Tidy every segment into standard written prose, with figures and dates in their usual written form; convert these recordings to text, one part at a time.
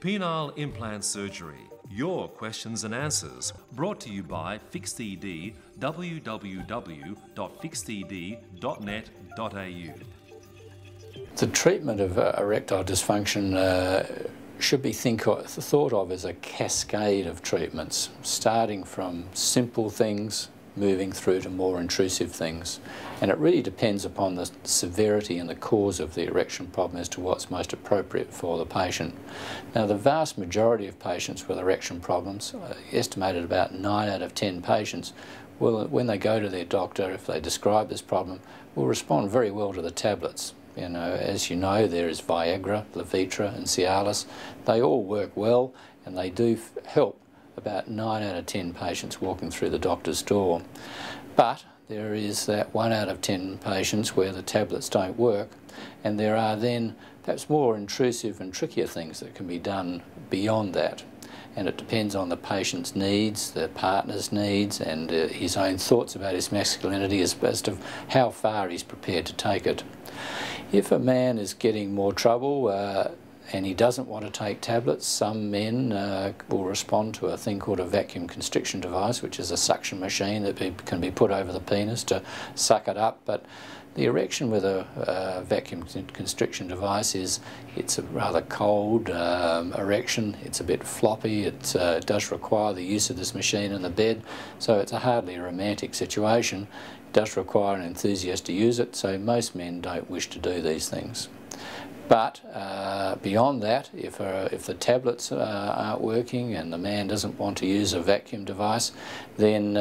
Penile implant surgery. Your questions and answers. Brought to you by FixED, www.fixed.net.au. The treatment of erectile dysfunction should be thought of as a cascade of treatments, starting from simple things, moving through to more intrusive things. And it really depends upon the severity and the cause of the erection problem as to what's most appropriate for the patient. Now, the vast majority of patients with erection problems, estimated about 9 out of 10 patients, will, when they go to their doctor, if they describe this problem, will respond very well to the tablets. You know, as you know, there is Viagra, Levitra and Cialis. They all work well and they do help about 9 out of 10 patients walking through the doctor's door. But there is that 1 out of 10 patients where the tablets don't work, and there are then perhaps more intrusive and trickier things that can be done beyond that. And it depends on the patient's needs, the partner's needs, and his own thoughts about his masculinity as to how far he's prepared to take it. If a man is getting more trouble and he doesn't want to take tablets, some men will respond to a thing called a vacuum constriction device, which is a suction machine that can be put over the penis to suck it up. But the erection with a vacuum constriction device it's a rather cold erection. It's a bit floppy. It does require the use of this machine in the bed, so it's hardly a romantic situation. It does require an enthusiast to use it, so most men don't wish to do these things. But beyond that, if the tablets aren't working and the man doesn't want to use a vacuum device, then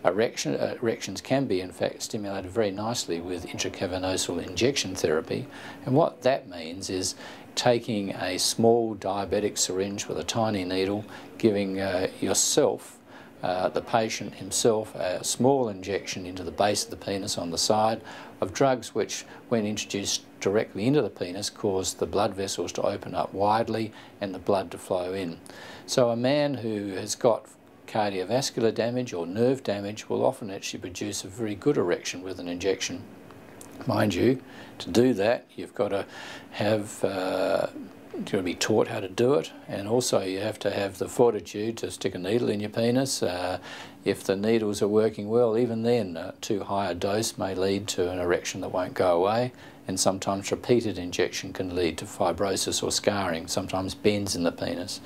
erections can be in fact stimulated very nicely with intracavernosal injection therapy. And what that means is taking a small diabetic syringe with a tiny needle, giving yourself, the patient himself, a small injection into the base of the penis on the side of drugs which, when introduced directly into the penis, cause the blood vessels to open up widely and the blood to flow in. So a man who has got cardiovascular damage or nerve damage will often actually produce a very good erection with an injection. Mind you, to do that you've got to have you've got to be taught how to do it, and also you have to have the fortitude to stick a needle in your penis. If the needles are working well, even then too high a dose may lead to an erection that won't go away, and sometimes repeated injection can lead to fibrosis or scarring, sometimes bends in the penis.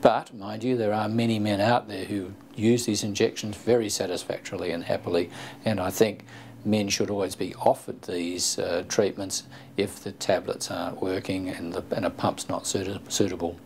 But mind you, there are many men out there who use these injections very satisfactorily and happily, and I think men should always be offered these treatments if the tablets aren't working and a pump's not suitable.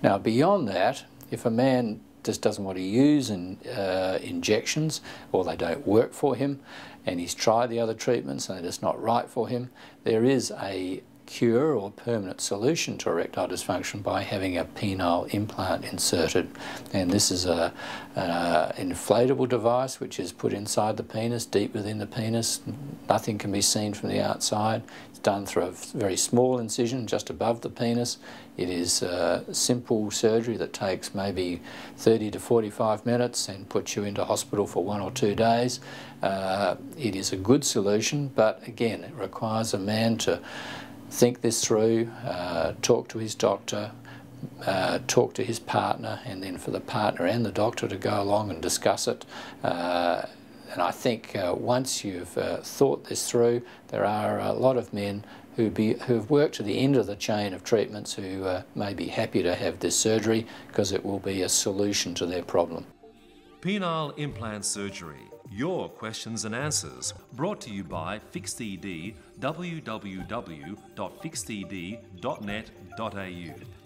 Now, beyond that, if a man just doesn't want to use injections, or they don't work for him, and he's tried the other treatments and they're just not right for him, there is a cure or permanent solution to erectile dysfunction by having a penile implant inserted. And this is an inflatable device which is put inside the penis, deep within the penis. Nothing can be seen from the outside. It's done through a very small incision just above the penis. It is simple surgery that takes maybe 30 to 45 minutes and puts you into hospital for 1 or 2 days. It is a good solution, but again, it requires a man to think this through, talk to his doctor, talk to his partner, and then for the partner and the doctor to go along and discuss it. And I think once you've thought this through, there are a lot of men who've worked to the end of the chain of treatments who may be happy to have this surgery because it will be a solution to their problem. Penile implant surgery. Your questions and answers. Brought to you by FixED, www.fixed.net.au.